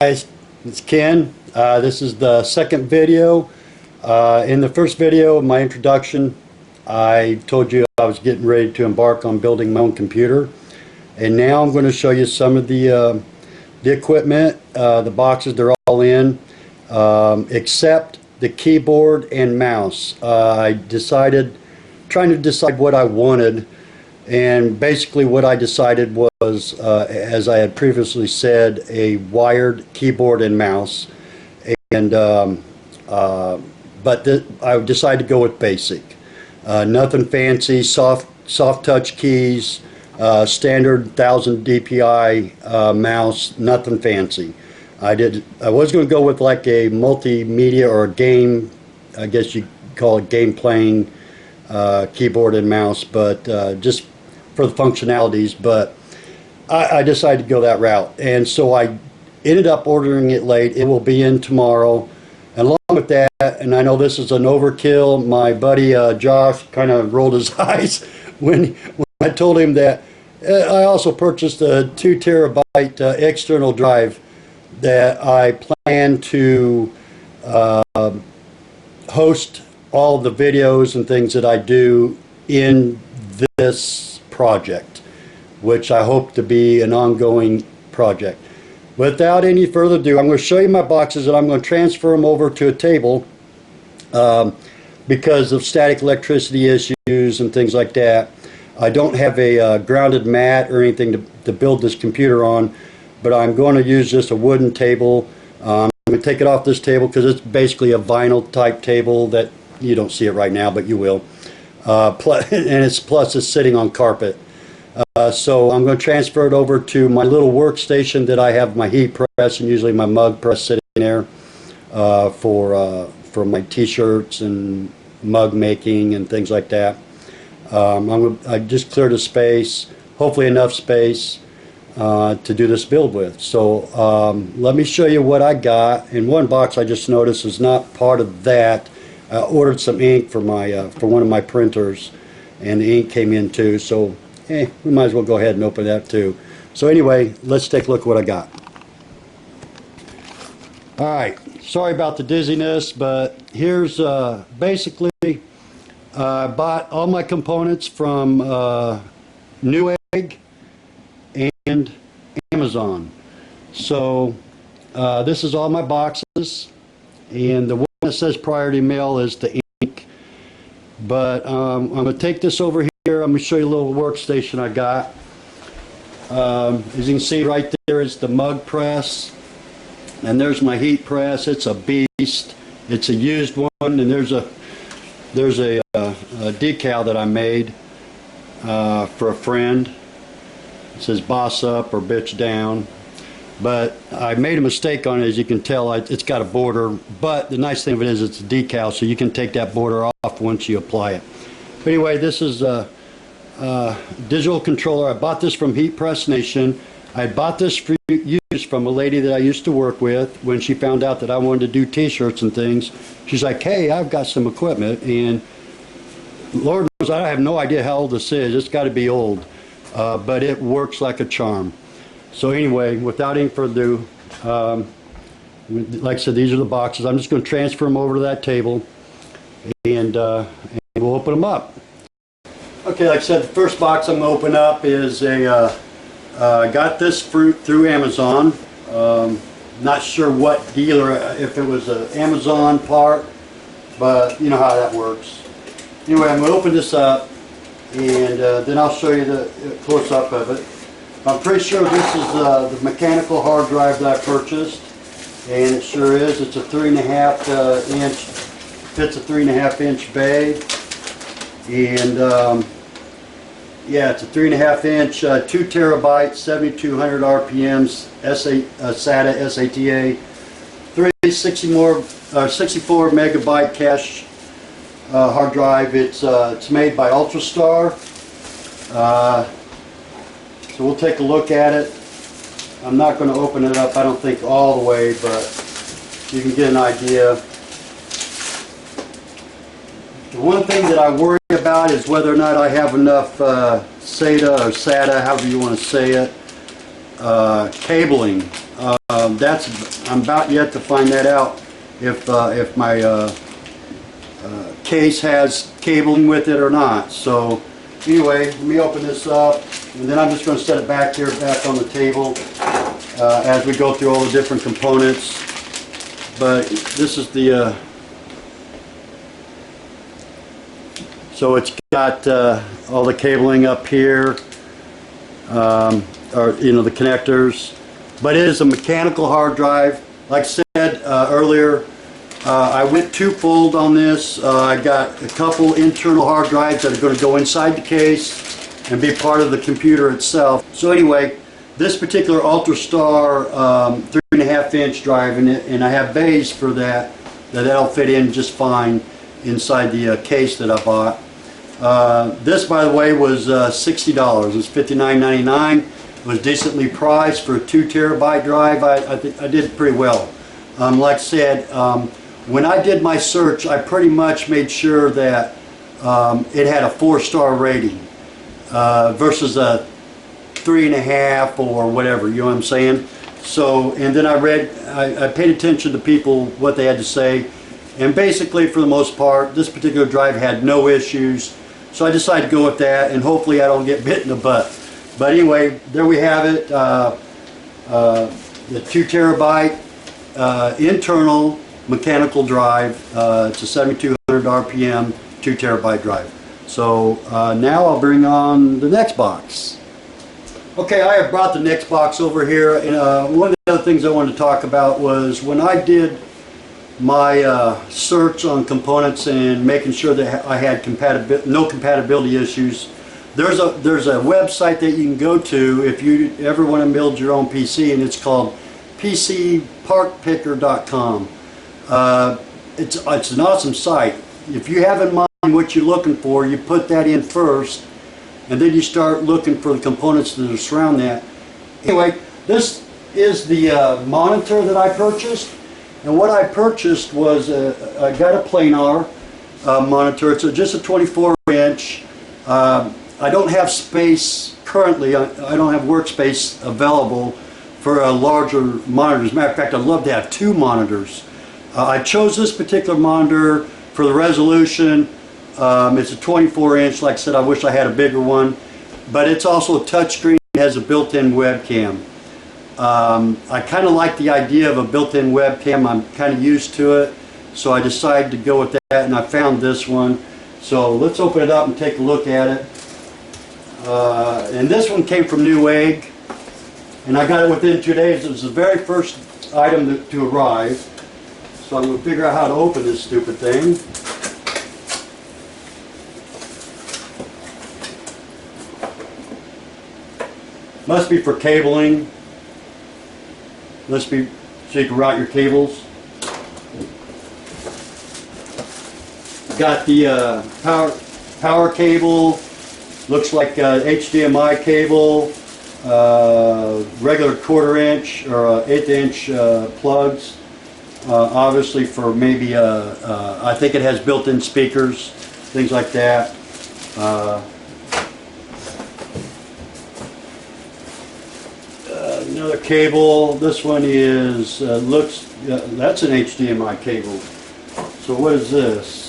Guys, it's Ken. This is the second video. In the first video of my introduction, I told you I was getting ready to embark on building my own computer, and now I'm going to show you some of the equipment, the boxes they're all in, except the keyboard and mouse. I trying to decide what I wanted, and basically what I decided was, as I had previously said, a wired keyboard and mouse. And but I decided to go with basic, nothing fancy, soft touch keys, standard 1000 DPI mouse, nothing fancy. I was going to go with like a multimedia or a game, I guess you call it game playing keyboard and mouse, but just for the functionalities. But I decided to go that route, and so I ended up ordering it late. It will be in tomorrow. And along with that, and I know this is an overkill, my buddy Josh kind of rolled his eyes when I told him that I also purchased a 2 terabyte external drive that I plan to host all the videos and things that I do in this project, which I hope to be an ongoing project. Without any further ado, I'm going to show you my boxes, and I'm going to transfer them over to a table because of static electricity issues and things like that. I don't have a grounded mat or anything to build this computer on, but I'm going to use just a wooden table. I'm going to take it off this table because it's basically a vinyl type table that you don't see it right now, but you will. Plus it's sitting on carpet. So I'm going to transfer it over to my little workstation that I have my heat press and usually my mug press sitting there for my t-shirts and mug making and things like that. I just cleared a space, hopefully enough space to do this build with. So let me show you what I got. In one box I just noticed is not part of that. I ordered some ink for one of my printers, and the ink came in too, so we might as well go ahead and open that too. So anyway, let's take a look at what I got. Alright, sorry about the dizziness, but here's basically I bought all my components from Newegg and Amazon. So this is all my boxes, and the one that says priority mail is the ink. But I'm going to take this over here. I'm going to show you a little workstation I got. As you can see right there is the mug press, and there's my heat press. It's a beast. It's a used one, and there's a decal that I made for a friend. It says boss up or bitch down, but I made a mistake on it. As you can tell, it's got a border, but the nice thing of it is it's a decal, so you can take that border off once you apply it. But anyway, this is a digital controller. I bought this from Heat Press Nation. I bought this for use from a lady that I used to work with. When she found out that I wanted to do t-shirts and things, she's like, hey, I've got some equipment, and Lord knows I have no idea how old this is. It's got to be old, but it works like a charm. So anyway, without any further ado, like I said, these are the boxes. I'm just going to transfer them over to that table, and we'll open them up. Okay, like I said, the first box I'm going to open up is I got this fruit through Amazon. Not sure what dealer, if it was an Amazon part, but you know how that works. Anyway, I'm going to open this up, and then I'll show you the close-up of it. I'm pretty sure this is the mechanical hard drive that I purchased, and it sure is. It's a 3.5 inch, fits a 3.5 inch bay, and yeah, it's a 3.5 inch, 2 terabyte, 7200 RPMs, SATA, SATA, 64 megabyte cache hard drive. It's made by UltraStar. So we'll take a look at it. I'm not going to open it up, I don't think all the way, but you can get an idea. The one thing that I worry about is whether or not I have enough SATA or SATA, however you want to say it, cabling. I'm about yet to find that out if my case has cabling with it or not. So anyway, let me open this up, and then I'm just going to set it back here, back on the table as we go through all the different components. But this is the so it's got all the cabling up here, or the connectors. But it is a mechanical hard drive. Like I said earlier, I went twofold on this. I got a couple internal hard drives that are going to go inside the case and be part of the computer itself. So anyway, this particular UltraStar 3.5-inch drive, and I have bays for that'll fit in just fine inside the case that I bought. This, by the way, was $60. It was $59.99. It was decently priced for a 2 terabyte drive. I think I did pretty well. Like I said, when I did my search, I pretty much made sure that it had a 4-star rating versus a 3.5 or whatever, you know what I'm saying? So, and then I paid attention to people, what they had to say, and basically for the most part, this particular drive had no issues. So I decided to go with that, and hopefully I don't get bit in the butt. But anyway, there we have it, the 2 terabyte internal mechanical drive. It's a 7200 RPM 2 terabyte drive. So now I'll bring on the next box. Okay, I have brought the next box over here, and one of the other things I wanted to talk about was when I did my search on components and making sure that I had no compatibility issues. There's a website that you can go to if you ever want to build your own PC, and it's called PCPartPicker.com. It's an awesome site. If you have in mind what you're looking for, you put that in first, and then you start looking for the components that surround that. Anyway, this is the monitor that I purchased, and what I purchased was I got a Planar monitor. It's just a 24-inch. I don't have space currently. I don't have workspace available for a larger monitor. As a matter of fact, I'd love to have 2 monitors. I chose this particular monitor for the resolution. It's a 24-inch. Like I said, I wish I had a bigger one, but it's also a touchscreen. It has a built-in webcam. I kind of like the idea of a built-in webcam. I'm kind of used to it, so I decided to go with that, and I found this one. So let's open it up and take a look at it. And this one came from Newegg, and I got it within 2 days. It was the very first item to arrive. So I'm going to figure out how to open this stupid thing. Must be for cabling. Must be so you can route your cables. Got the power cable. Looks like HDMI cable. Regular 1/4 inch or 1/8 inch plugs. Obviously for maybe I think it has built-in speakers, things like that. Another cable. This one is that's an HDMI cable. So what is this?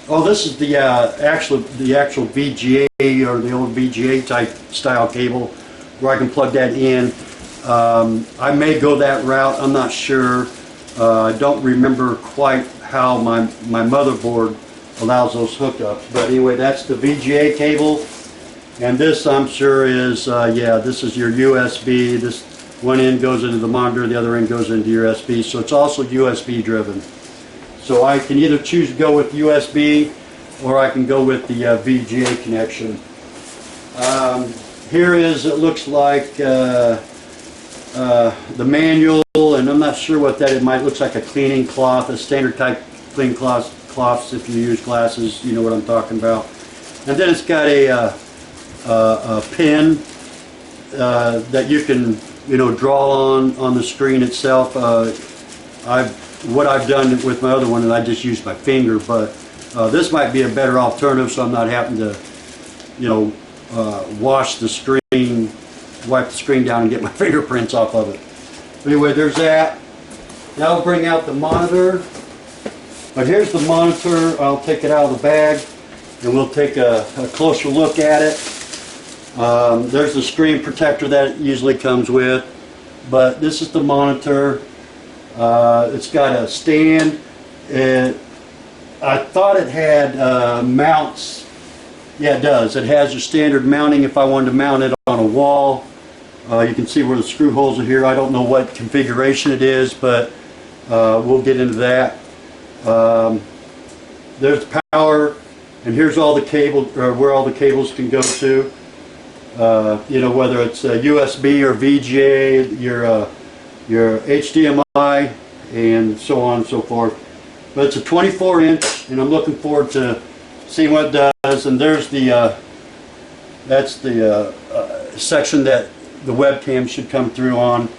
Oh, this is the actual VGA or the old VGA type style cable, where I can plug that in. I may go that route. I'm not sure. I don't remember quite how my motherboard allows those hookups. But anyway, that's the VGA cable. And this, I'm sure, is, yeah, this is your USB. This one end goes into the monitor, the other end goes into USB. So it's also USB driven. So I can either choose to go with USB, or I can go with the VGA connection. Here is, it looks like the manual, and I'm not sure what that is. It might look like a cleaning cloth, a standard type cleaning cloths. If you use glasses, you know what I'm talking about. And then it's got a pen that you can, draw on the screen itself. What I've done with my other one, and I just used my finger, but this might be a better alternative, so I'm not having to, wash the screen wipe the screen down and get my fingerprints off of it. Anyway, there's that. Now I'll bring out the monitor. But here's the monitor. I'll take it out of the bag and we'll take a closer look at it. There's the screen protector that it usually comes with. But this is the monitor. It's got a stand. I thought it had mounts. Yeah, it does. It has your standard mounting if I wanted to mount it on a wall. You can see where the screw holes are here. I don't know what configuration it is, but we'll get into that. There's power, and here's all the cable, or where all the cables can go to. You know, whether it's USB or VGA, your HDMI, and so on and so forth. But it's a 24-inch, and I'm looking forward to seeing what it does. And there's the that's the section that the webcam should come through on.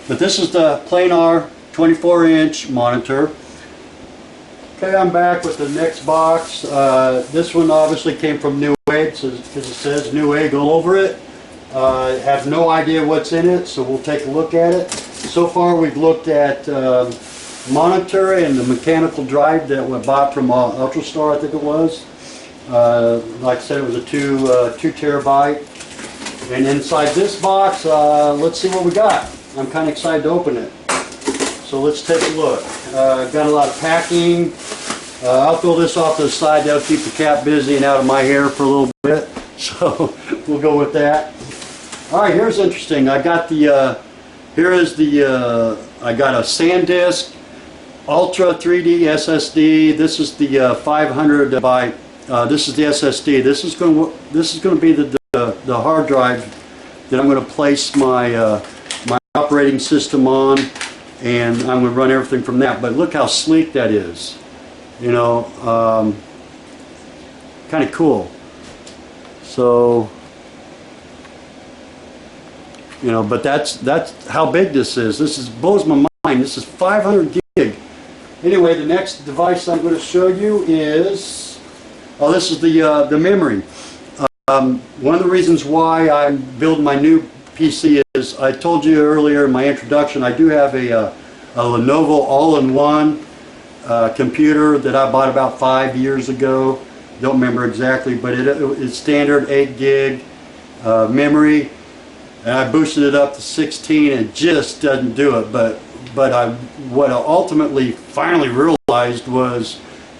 But this is the Planar 24-inch monitor. Okay, I'm back with the next box. This one obviously came from Newegg, because it says Newegg all over it. I have no idea what's in it, so we'll take a look at it. So far we've looked at monitor and the mechanical drive that we bought from UltraStar, I think it was. Like I said, it was a 2 terabyte. And inside this box, let's see what we got. I'm kind of excited to open it. So let's take a look. Got a lot of packing. I'll throw this off to the side. That'll keep the cat busy and out of my hair for a little bit. So we'll go with that. All right, here's interesting. I got the, here is the, I got a SanDisk Ultra 3D SSD. This is the 500 byte. This is the SSD. This is going to be the hard drive that I'm going to place my my operating system on, and I'm going to run everything from that. But look how sleek that is. You know, kind of cool. So, you know, but that's how big this is. This blows my mind. This is 500 gig. Anyway, the next device I'm going to show you is, oh, this is the memory. One of the reasons why I'm building my new PC is, I told you earlier in my introduction, I do have a Lenovo all-in-one computer that I bought about 5 years ago. Don't remember exactly, but it's standard 8 gig memory, and I boosted it up to 16 and it just doesn't do it. But what I ultimately finally realized was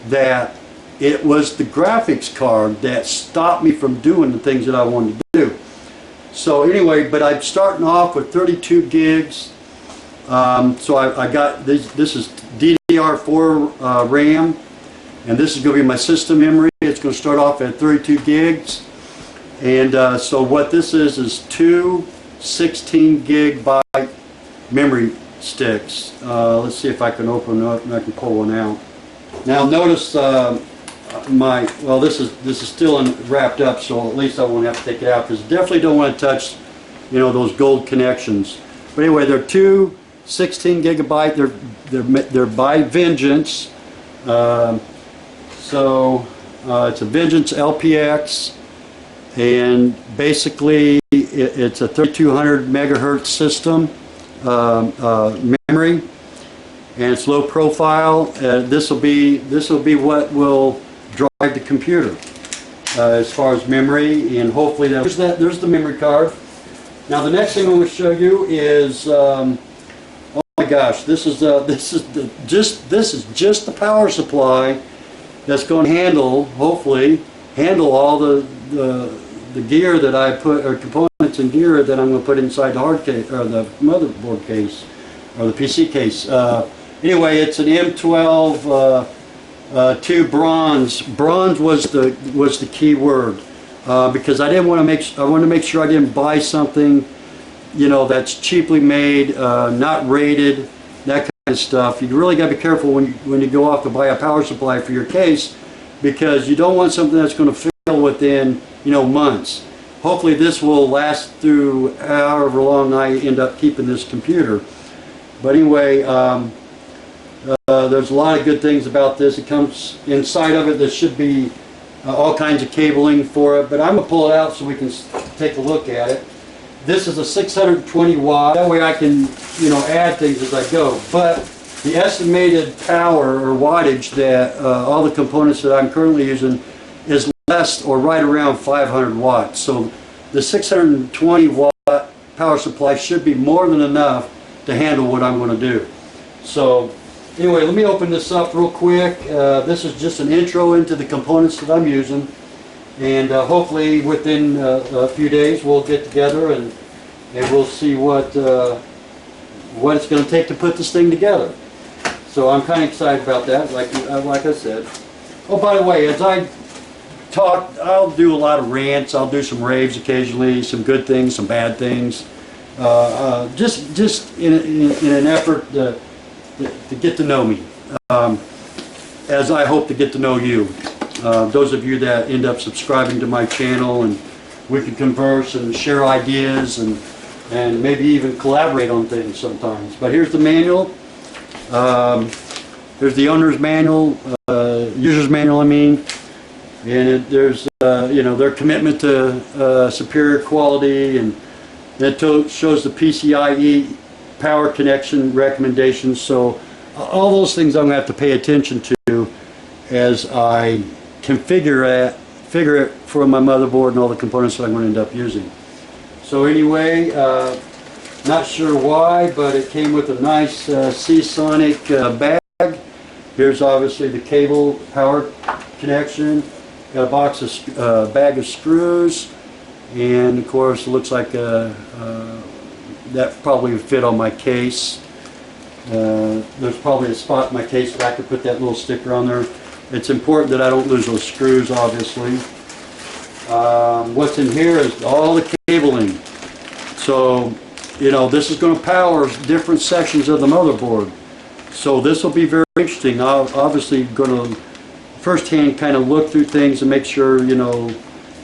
that it was the graphics card that stopped me from doing the things that I wanted to do. So anyway, but I'm starting off with 32 gigs. So I got this is DDR4 RAM, and this is going to be my system memory. It's going to start off at 32 gigs. And so what this is 2 16 gigabyte memory sticks. Let's see if I can open it up and I can pull one out. Now notice well, this is still wrapped up, so at least I won't have to take it out, because definitely don't want to touch, you know, those gold connections. But anyway, they're 2 16 gigabyte. They're by Vengeance. So it's a Vengeance LPX, and basically it's a 3200 megahertz system memory, and it's low profile. This will be what will drive the computer as far as memory, and hopefully there's the memory card. Now the next thing I'm going to show you is oh my gosh, this is just the power supply that's going to hopefully handle all the gear that I put, or components and gear that I'm going to put inside the hard case, or the motherboard case, or the PC case. Anyway, it's an M12 2 bronze. Bronze was the key word, because I wanted to make sure I didn't buy something, you know, that's cheaply made, not rated, that kind of stuff. You really got to be careful when you go off to buy a power supply for your case, because you don't want something that's going to fail within, you know, months. Hopefully this will last through however long I end up keeping this computer. But anyway, there's a lot of good things about this. It comes inside of it. There should be all kinds of cabling for it, but I'm going to pull it out so we can take a look at it. This is a 620 watt. That way I can, you know, add things as I go. But the estimated power or wattage that all the components that I'm currently using is less or right around 500 watts. So the 620 watt power supply should be more than enough to handle what I'm going to do. So anyway, let me open this up real quick. This is just an intro into the components that I'm using. And hopefully within a few days we'll get together and we'll see what it's going to take to put this thing together. So I'm kind of excited about that, like I said. Oh, by the way, as I talk, I'll do a lot of rants. I'll do some raves occasionally, some good things, some bad things. Just in an effort to get to know me, as I hope to get to know you. Those of you that end up subscribing to my channel, and we can converse and share ideas and maybe even collaborate on things sometimes. But here's the manual. There's the owner's manual, user's manual, I mean, and there's you know, their commitment to superior quality, and that shows the PCIe power connection recommendations. So all those things I'm going to have to pay attention to as I figure it for my motherboard and all the components that I'm going to end up using. So anyway, not sure why, but it came with a nice Seasonic bag. Here's obviously the cable power connection. Got a box of bag of screws, and of course it looks like that probably would fit on my case. There's probably a spot in my case that I could put that little sticker on there. It's important that I don't lose those screws, obviously. What's in here is all the cabling. So, you know, this is going to power different sections of the motherboard. So this will be very interesting. I'm obviously going to firsthand kind of look through things and make sure, you know,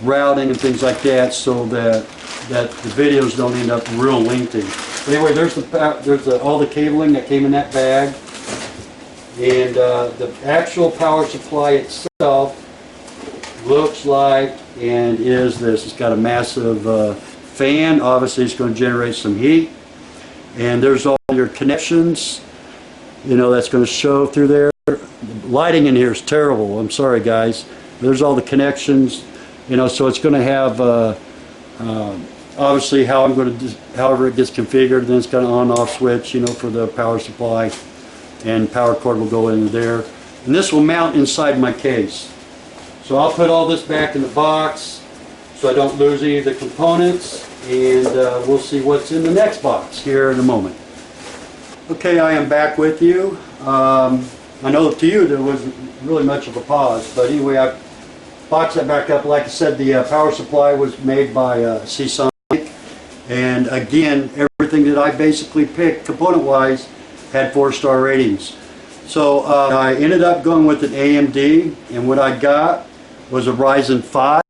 routing and things like that, so that the videos don't end up real lengthy. But anyway, there's all the cabling that came in that bag. And the actual power supply itself looks like and is this. It's got a massive fan. Obviously it's going to generate some heat. And there's all your connections, you know, that's going to show through there. The lighting in here is terrible. I'm sorry, guys. There's all the connections, you know, so it's going to have obviously how I'm going to, however it gets configured. Then it's got an on-off switch, you know, for the power supply. And power cord will go into there, and this will mount inside my case. So I'll put all this back in the box so I don't lose any of the components, and we'll see what's in the next box here in a moment. Okay, I am back with you. I know to you there wasn't really much of a pause, but anyway, I boxed that back up. Like I said, the power supply was made by Seasonic, and again, everything that I basically picked component-wise had 4-star ratings. So I ended up going with an AMD, and what I got was a Ryzen 5.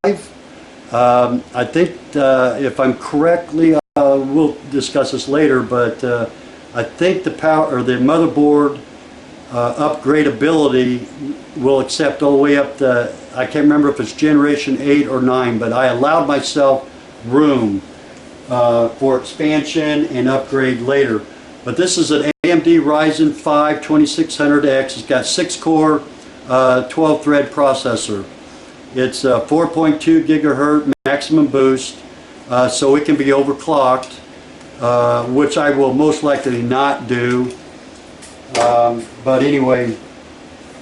I think, if I'm correctly, we'll discuss this later, but I think the power or the motherboard upgradability will accept all the way up to, I can't remember if it's generation 8 or 9, but I allowed myself room for expansion and upgrade later. But this is an AMD Ryzen 5 2600X. It's got 6-core, 12-thread processor. It's 4.2 gigahertz maximum boost, so it can be overclocked, which I will most likely not do. But anyway,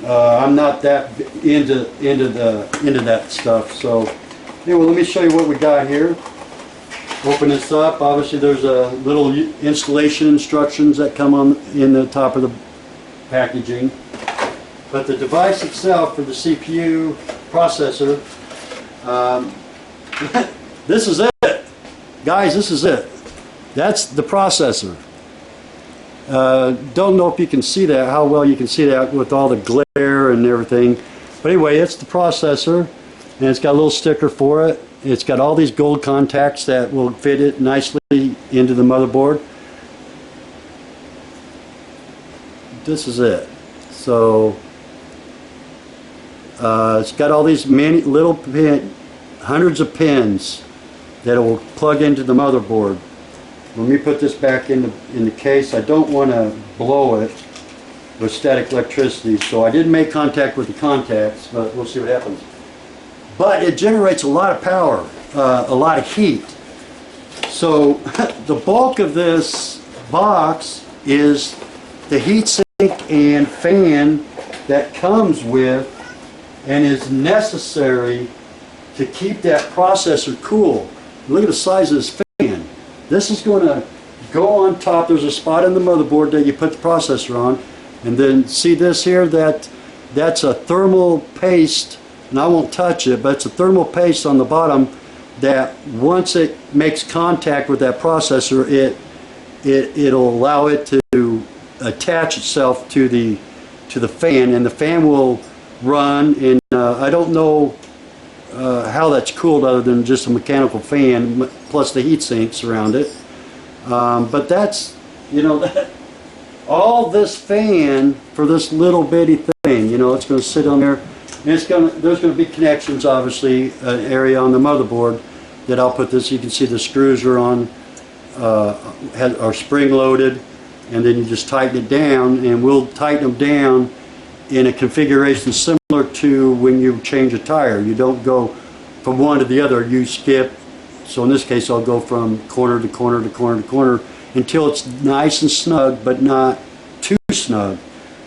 I'm not that into that stuff. So anyway, let me show you what we got here. Open this up. Obviously there's a little installation instructions that come on in the top of the packaging. But the device itself for the CPU processor, this is it. Guys, this is it. That's the processor. Don't know if you can see that, how well you can see that with all the glare and everything. But anyway, it's the processor, and it's got a little sticker for it. It's got all these gold contacts that will fit it nicely into the motherboard. This is it. So it's got all these many little hundreds of pins that will plug into the motherboard. Let me put this back in the case. I don't want to blow it with static electricity, so I didn't make contact with the contacts, but we'll see what happens. But it generates a lot of power, a lot of heat. So the bulk of this box is the heatsink and fan that comes with and is necessary to keep that processor cool. Look at the size of this fan. This is going to go on top. There's a spot in the motherboard that you put the processor on, and then see this here, that's a thermal paste, and I won't touch it, but it's a thermal paste on the bottom that once it makes contact with that processor, it'll allow it to attach itself to the fan, and the fan will run. And I don't know how that's cooled other than just a mechanical fan plus the heat sinks around it. But that's, you know, all this fan for this little bitty thing, you know, it's going to sit on there, and there's going to be connections, obviously, an area on the motherboard that I'll put this. You can see the screws are on, are spring loaded, and then you just tighten it down, and we'll tighten them down in a configuration similar to when you change a tire. You don't go from one to the other, you skip. So in this case, I'll go from corner to corner to corner to corner until it's nice and snug, but not too snug.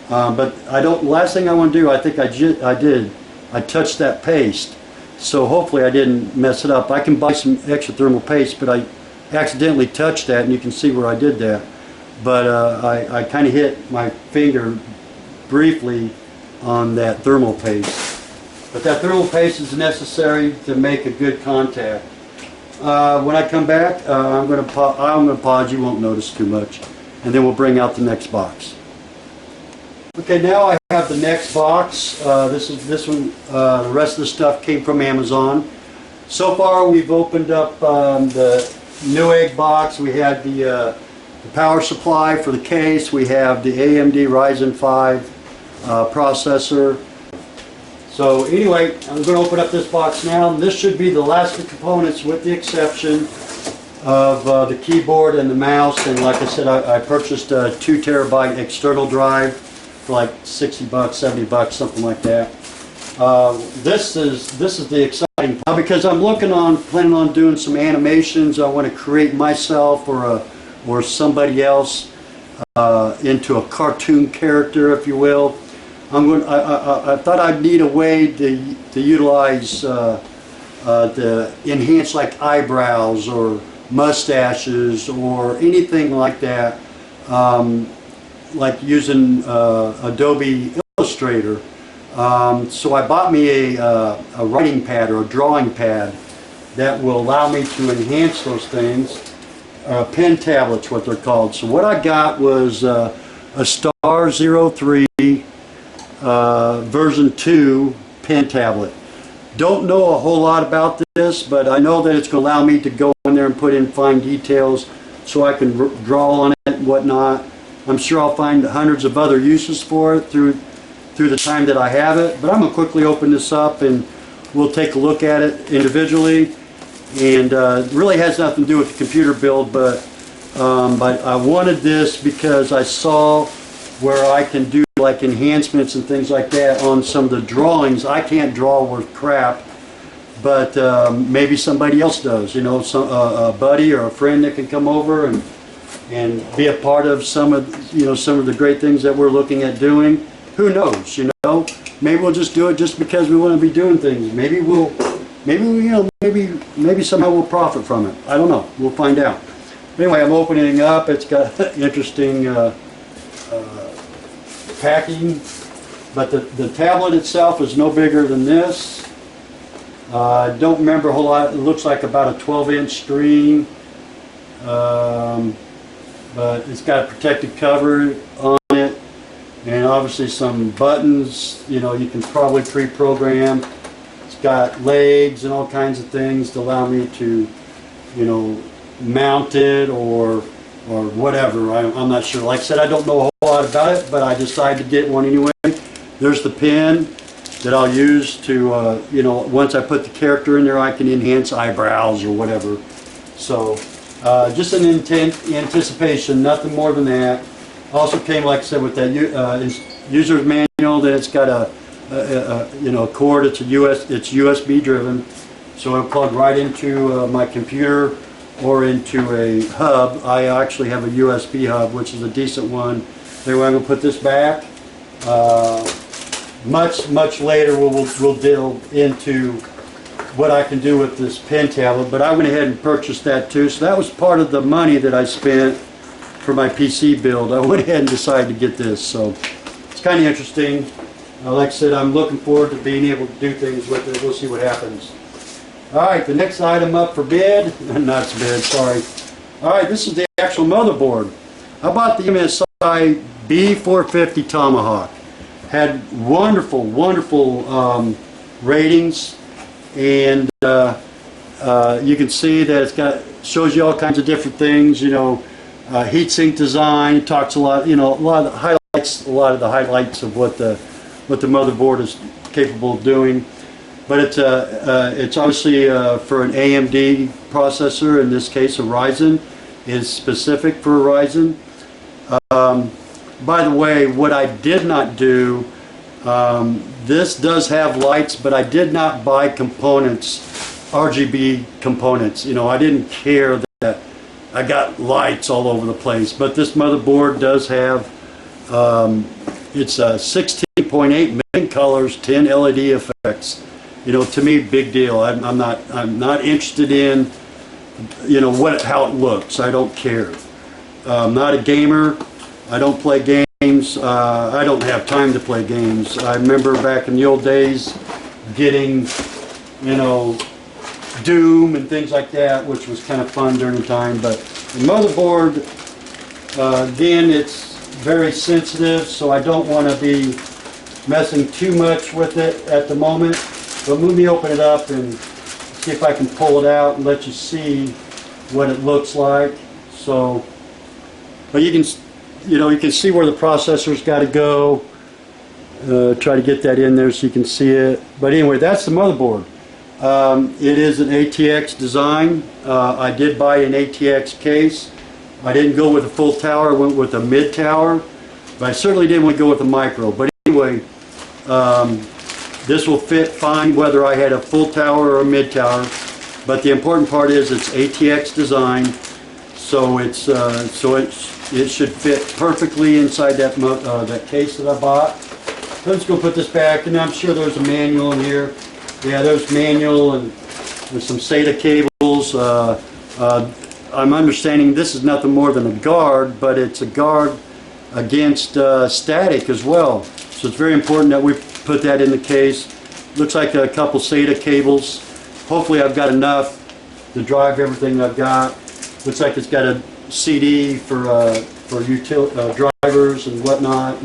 But I don't. Last thing I want to do, I think I did. I touched that paste, so hopefully I didn't mess it up. I can buy some extra thermal paste, but I accidentally touched that, and you can see where I did that. But I kind of hit my finger briefly on that thermal paste. But that thermal paste is necessary to make a good contact. When I come back, I'm going to pause. You won't notice too much, and then we'll bring out the next box. Okay, now I have the next box. This one. The rest of the stuff came from Amazon. So far, we've opened up the Newegg box. We had the power supply for the case. We have the AMD Ryzen 5 processor. So anyway, I'm going to open up this box now. This should be the last of the components, with the exception of the keyboard and the mouse. And like I said, I purchased a 2 terabyte external drive for like 60 bucks, 70 bucks, something like that. This is the exciting part, because I'm planning on doing some animations. I want to create myself or somebody else into a cartoon character, if you will. I thought I'd need a way to utilize the enhance, like eyebrows or mustaches or anything like that, like using Adobe Illustrator. So I bought me a writing pad or a drawing pad that will allow me to enhance those things. Pen tablets, what they're called. So what I got was a Star 03 version 2 pen tablet. Don't know a whole lot about this, but I know that it's going to allow me to go in there and put in fine details so I can draw on it and whatnot. I'm sure I'll find hundreds of other uses for it through the time that I have it. But I'm going to quickly open this up and we'll take a look at it individually. And it really has nothing to do with the computer build, but I wanted this because I saw where I can do like enhancements and things like that on some of the drawings. I can't draw worth crap, but maybe somebody else does, you know, a buddy or a friend that can come over and be a part of some of the great things that we're looking at doing. Who knows, you know? Maybe we'll just do it just because we want to be doing things. Maybe somehow we'll profit from it. I don't know. We'll find out. Anyway, I'm opening it up. It's got interesting packing, but the tablet itself is no bigger than this. I don't remember a whole lot. It looks like about a 12-inch screen, but it's got a protective cover on it, and obviously some buttons. You know, you can probably pre-program. It's got legs and all kinds of things to allow me to, you know, mount it or whatever. I'm not sure. Like I said, I don't know a whole lot about it, but I decided to get one anyway. There's the pen that I'll use to, you know, once I put the character in there, I can enhance eyebrows or whatever. So just an anticipation, nothing more than that. Also came, like I said, with that user's manual. Then it's got a cord. It's USB driven, so it'll plug right into my computer or into a hub. I actually have a USB hub, which is a decent one. Anyway, I'm going to put this back. Much later we'll delve into what I can do with this pen tablet, but I went ahead and purchased that too. So that was part of the money that I spent for my PC build. I went ahead and decided to get this, so it's kind of interesting. Like I said, I'm looking forward to being able to do things with it. We'll see what happens. Alright, the next item up for bid, not bid, sorry. Alright, this is the actual motherboard. I bought the MSI B450 Tomahawk. Had wonderful ratings, and you can see that shows you all kinds of different things, heatsink design. It talks a lot, a lot of the highlights of what the motherboard is capable of doing. But it's obviously for an AMD processor. In this case, a Ryzen is specific for a Ryzen. By the way, what I did not do, this does have lights, but I did not buy components, RGB components. I didn't care that I got lights all over the place. But this motherboard does have, it's 16.8 million colors, 10 LED effects. To me, big deal. I'm not interested in, how it looks. I don't care. I'm not a gamer. I don't play games. I don't have time to play games. I remember back in the old days getting, Doom and things like that, which was kind of fun during the time. But the motherboard, again, it's very sensitive, so I don't want to be messing too much with it at the moment. But let me open it up and see if I can pull it out and let you see what it looks like. So, but you can see where the processor's got to go. Try to get that in there so you can see it. But anyway, that's the motherboard. It is an ATX design. I did buy an ATX case. I didn't go with a full tower. I went with a Midtower. But I certainly didn't want to go with a micro. But anyway, this will fit fine whether I had a full tower or a mid tower. But the important part is it's ATX design, so it should fit perfectly inside that case that I bought. So let's go put this back, and I'm sure there's a manual in here. Yeah, there's manual and there's some SATA cables. I'm understanding this is nothing more than a guard, but it's a guard against static as well. So it's very important that we put that in the case. Looks like a couple SATA cables. Hopefully I've got enough to drive everything I've got. Looks like it's got a CD for drivers and whatnot,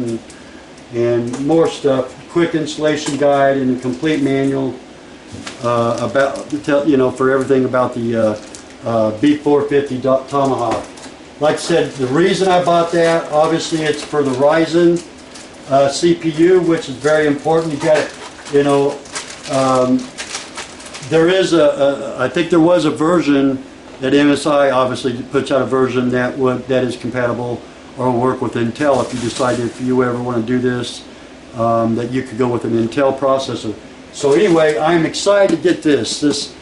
and more stuff. Quick installation guide and a complete manual for everything about the B450 Tomahawk. Like I said, the reason I bought that, obviously, it's for the Ryzen CPU, which is very important. You got there is I think there was a version that MSI obviously puts out a version that is compatible or will work with Intel. If you ever want to do this, that you could go with an Intel processor. So anyway, I'm excited to get this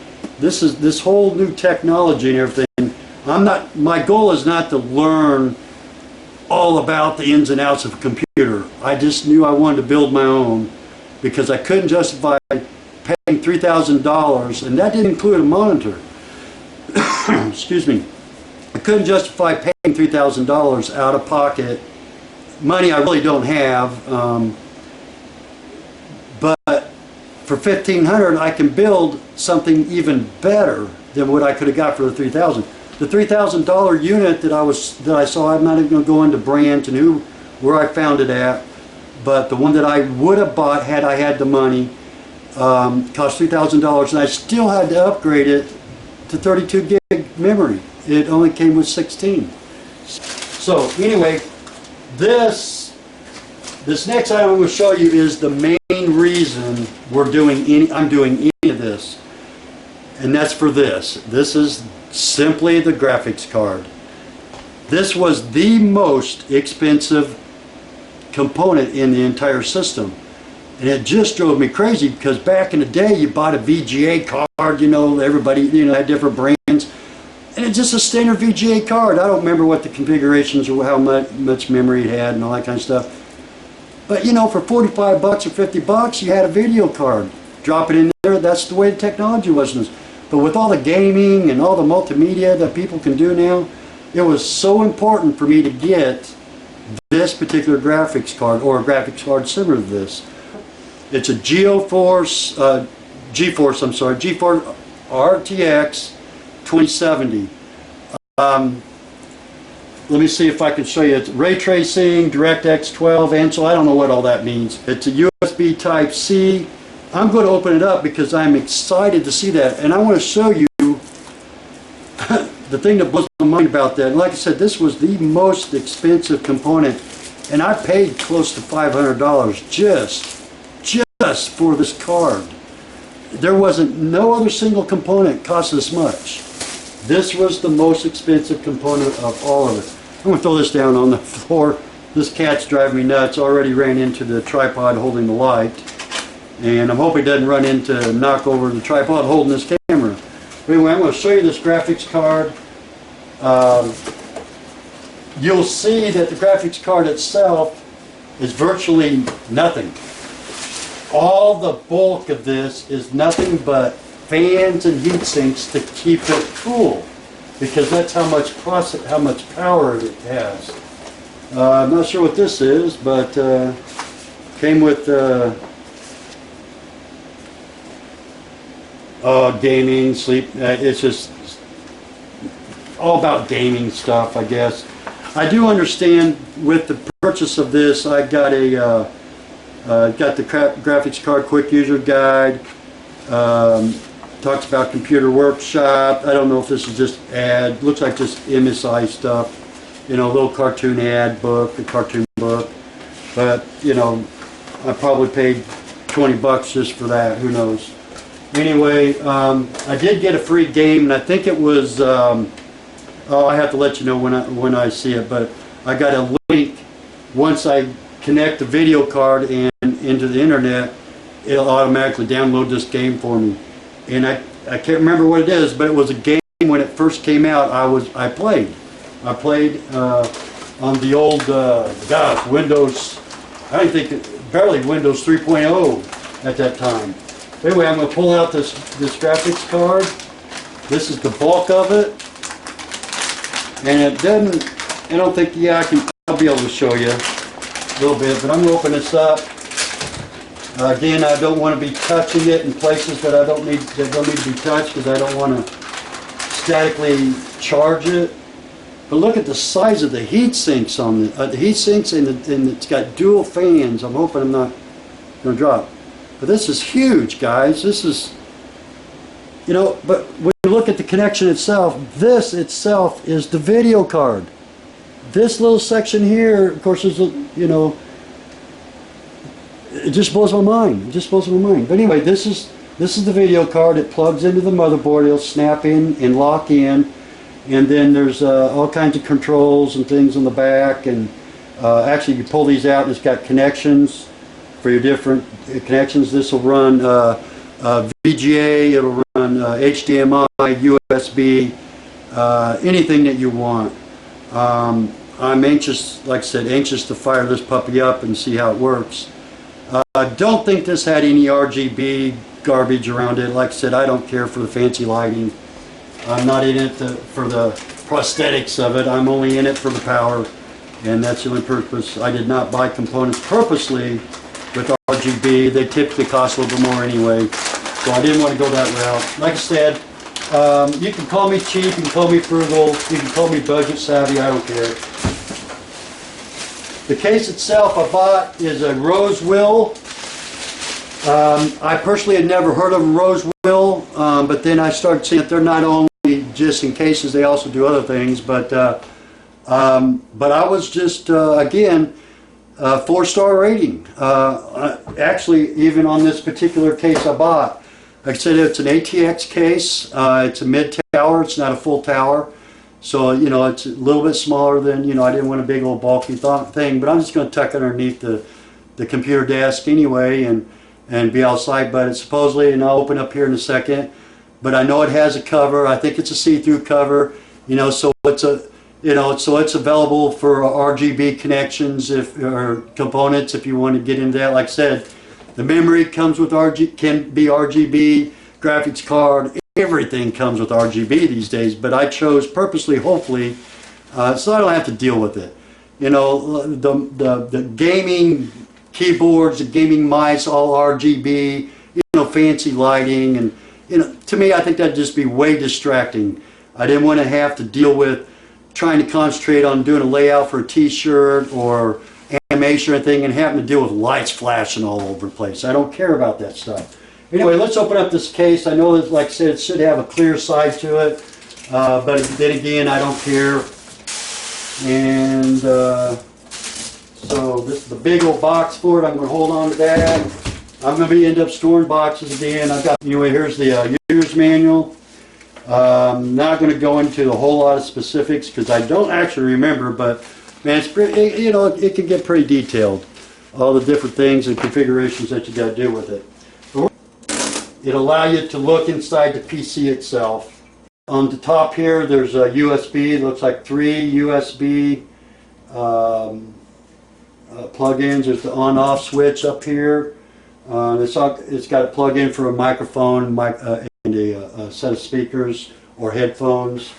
whole new technology and everything. My goal is not to learn all about the ins and outs of a computer. I just knew I wanted to build my own because I couldn't justify paying $3,000, and that didn't include a monitor. Excuse me. I couldn't justify paying $3,000 out of pocket, money I really don't have. But for $1,500, I can build something even better than what I could have got for the $3,000. The $3,000 unit that I saw, I'm not even going to go into brands and where I found it at, but the one that I would have bought had I had the money cost $3,000, and I still had to upgrade it to 32 gig memory. It only came with 16. So anyway, this next item I'm going to show you is the main reason I'm doing any of this, and that's for this. This is Simply the graphics card. This was the most expensive component in the entire system. And it just drove me crazy because back in the day you bought a VGA card, you know, everybody, you know, had different brands. And it's just a standard VGA card. I don't remember what the configurations or how much memory it had and all that kind of stuff. But you know, for 45 bucks or 50 bucks, you had a video card. Drop it in there, that's the way the technology was. But with all the gaming and all the multimedia that people can do now, it was so important for me to get this particular graphics card, or a graphics card similar to this. It's a GeForce RTX 2070. Let me see if I can show you. It's ray tracing, DirectX 12, and so I don't know what all that means. It's a USB Type C. I'm going to open it up because I'm excited to see that, and I want to show you the thing that blows my mind about that. And like I said, this was the most expensive component, and I paid close to $500 just for this card. There wasn't no other single component cost this much. This was the most expensive component of all of it. I'm going to throw this down on the floor. This cat's driving me nuts. Already ran into the tripod holding the light. And I'm hoping it doesn't run into, knock over the tripod holding this camera. But anyway, I'm going to show you this graphics card. You'll see that the graphics card itself is virtually nothing. All the bulk of this is nothing but fans and heat sinks to keep it cool, because that's how much power it has. I'm not sure what this is, but came with gaming, sleep. It's just all about gaming stuff, I guess. I do understand with the purchase of this, I got a got the graphics card quick user guide. Talks about computer workshop. I don't know if this is just ad. Looks like just MSI stuff. You know, a little cartoon ad book, a cartoon book. But you know, I probably paid 20 bucks just for that. Who knows? Anyway, I did get a free game, and I think it was. Oh, I have to let you know when I see it. But I got a link. Once I connect the video card and into the internet, it'll automatically download this game for me. And I can't remember what it is, but it was a game when it first came out. I played on the old Windows. I don't think barely Windows 3.0 at that time. Anyway, I'm going to pull out this graphics card. This is the bulk of it, and it doesn't. I don't think. Yeah, I'll be able to show you a little bit, but I'm going to open this up. Again, I don't want to be touching it in places that don't need to be touched, because I don't want to statically charge it. But look at the size of the heat sinks on the heat sinks, and it's got dual fans. I'm hoping I'm not going to drop. But this is huge, guys. This is, you know. But when you look at the connection itself, this itself is the video card. This little section here, of course, is, you know. It just blows my mind. It just blows my mind. But anyway, this is the video card. It plugs into the motherboard. It'll snap in and lock in, and then there's all kinds of controls and things on the back. And actually, you pull these out, and it's got connections for your different connections. This will run VGA. It'll run HDMI, USB, anything that you want. I'm anxious, like I said, anxious to fire this puppy up and see how it works. I don't think this had any RGB garbage around it. Like I said, I don't care for the fancy lighting. I'm not in it for the prosthetics of it. I'm only in it for the power, and that's the only purpose. I did not buy components purposely with RGB. They typically cost a little bit more anyway, so I didn't want to go that route. Like I said, you can call me cheap, you can call me frugal, you can call me budget savvy, I don't care. The case itself I bought is a Rosewill. I personally had never heard of Rosewill, but then I started seeing that they're not only just in cases, they also do other things. But I was just, again, 4-star rating. Actually, even on this particular case I bought, like I said, it's an ATX case. It's a Midtower tower. It's not a full tower. So, you know, it's a little bit smaller than, you know, I didn't want a big old bulky thing, but I'm just going to tuck it underneath the computer desk anyway and be outside. But it's supposedly, and I'll open up here in a second, but I know it has a cover. I think it's a see-through cover, you know, so it's a, you know, so it's available for RGB connections or components if you want to get into that. Like I said, the memory comes with can be RGB, graphics card, everything comes with RGB these days, but I chose purposely, hopefully, so I don't have to deal with it. You know, the gaming keyboards, the gaming mice, all RGB, you know, fancy lighting, and, you know, to me, I think that'd just be way distracting. I didn't want to have to deal with trying to concentrate on doing a layout for a t-shirt or animation or anything and having to deal with lights flashing all over the place. I don't care about that stuff. Anyway, let's open up this case. I know that, like I said, it should have a clear side to it, but then again, I don't care. And so this is the big old box for it. I'm going to hold on to that. I'm going to end up storing boxes again. Anyway, here's the user's manual. I'm not going to go into a whole lot of specifics because I don't actually remember, but man, it's pretty, you know, it can get pretty detailed. All the different things and configurations that you got to do with it. It'll allow you to look inside the PC itself. On the top here, there's a USB. It looks like 3 USB plug-ins. There's the on-off switch up here. It's got a plug-in for a microphone and a set of speakers or headphones.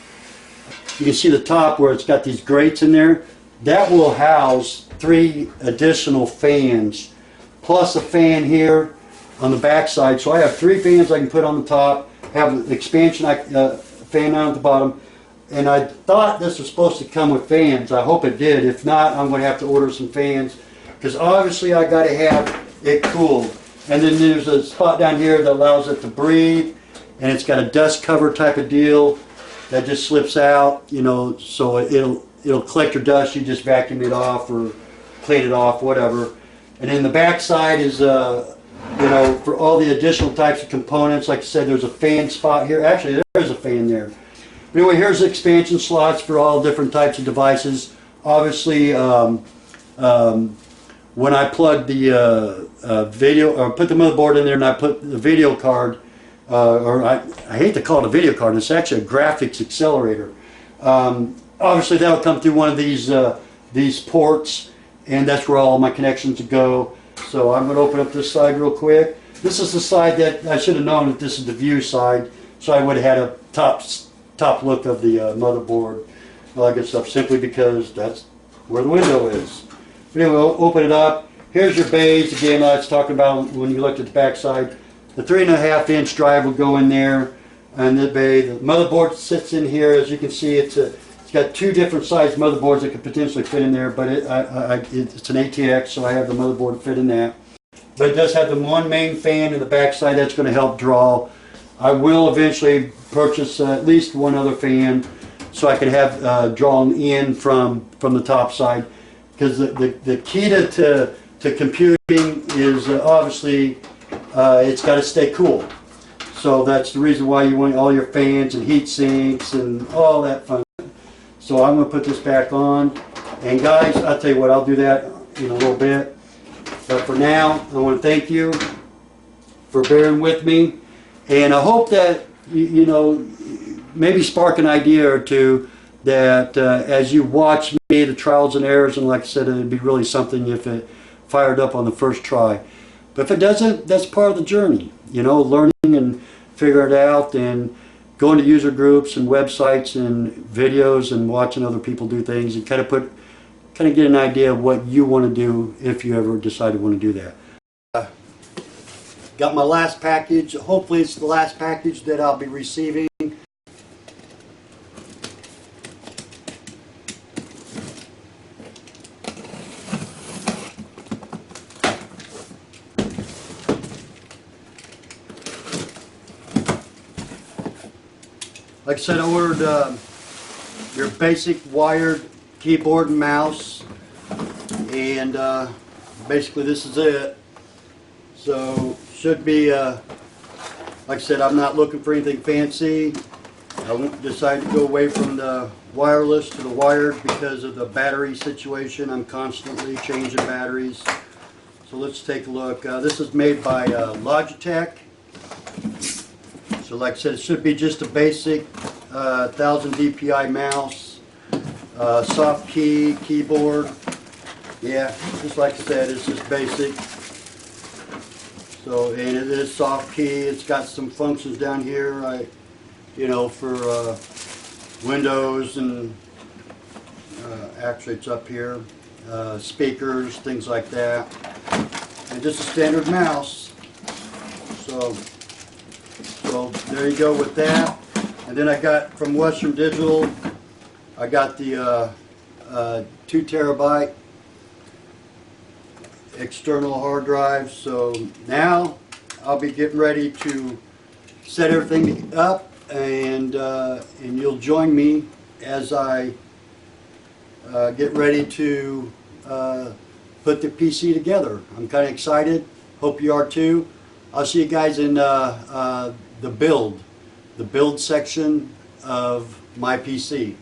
You can see the top where it's got these grates in there. That will house 3 additional fans, plus a fan here on the back side. So I have 3 fans I can put on the top, have an expansion fan down at the bottom, and I thought this was supposed to come with fans. I hope it did. If not, I'm going to have to order some fans because obviously I got to have it cooled. And then there's a spot down here that allows it to breathe, and it's got a dust cover type of deal that just slips out, you know, so it'll collect your dust. You just vacuum it off or clean it off, whatever. And then the back side is you know, for all the additional types of components. Like I said, there's a fan spot here. Actually, there's a fan there. Anyway, here's the expansion slots for all different types of devices. Obviously, when I plug the video, or put the motherboard in there and I put the video card, or I hate to call it a video card, it's actually a graphics accelerator. Obviously, that'll come through one of these ports, and that's where all my connections go. So I'm going to open up this side real quick. This is the side that I should have known that this is the view side, so I would have had a top look of the motherboard, all that good stuff, simply because that's where the window is. But anyway, we'll open it up. Here's your bays. Again, I was talking about when you looked at the back side. The 3.5-inch drive will go in there, and the bay. The motherboard sits in here. As you can see, it's got 2 different size motherboards that could potentially fit in there, but it's an ATX, so I have the motherboard fit in that. But it does have the one main fan in the back side that's going to help draw. I will eventually purchase at least one other fan so I can have drawn in from the top side, because the key to computing is obviously it's got to stay cool. So that's the reason why you want all your fans and heat sinks and all that fun. So I'm going to put this back on, and guys, I'll tell you what, I'll do that in a little bit. But for now, I want to thank you for bearing with me, and I hope that you know, maybe spark an idea or two that as you watch me, the trials and errors, and like I said, it'd be really something if it fired up on the first try. But if it doesn't, that's part of the journey, you know, learning and figure it out, and going to user groups and websites and videos and watching other people do things, and kind of get an idea of what you want to do if you ever decide to want to do that. Got my last package. Hopefully it's the last package that I'll be receiving. Like I said, I ordered your basic wired keyboard and mouse, and basically this is it. So should be, like I said, I'm not looking for anything fancy. decided to go away from the wireless to the wired because of the battery situation. I'm constantly changing batteries. So let's take a look. This is made by Logitech. So like I said, it should be just a basic 1000 DPI mouse, soft key, keyboard. Yeah, just like I said, it's just basic. So, and it is soft key. It's got some functions down here, you know, for Windows, and actually it's up here, speakers, things like that, and just a standard mouse. So there you go with that. And then I got from Western Digital, I got the 2 terabyte external hard drive. So now I'll be getting ready to set everything up, and you'll join me as I get ready to put the PC together. I'm kind of excited. Hope you are too. I'll see you guys in the build section of my PC.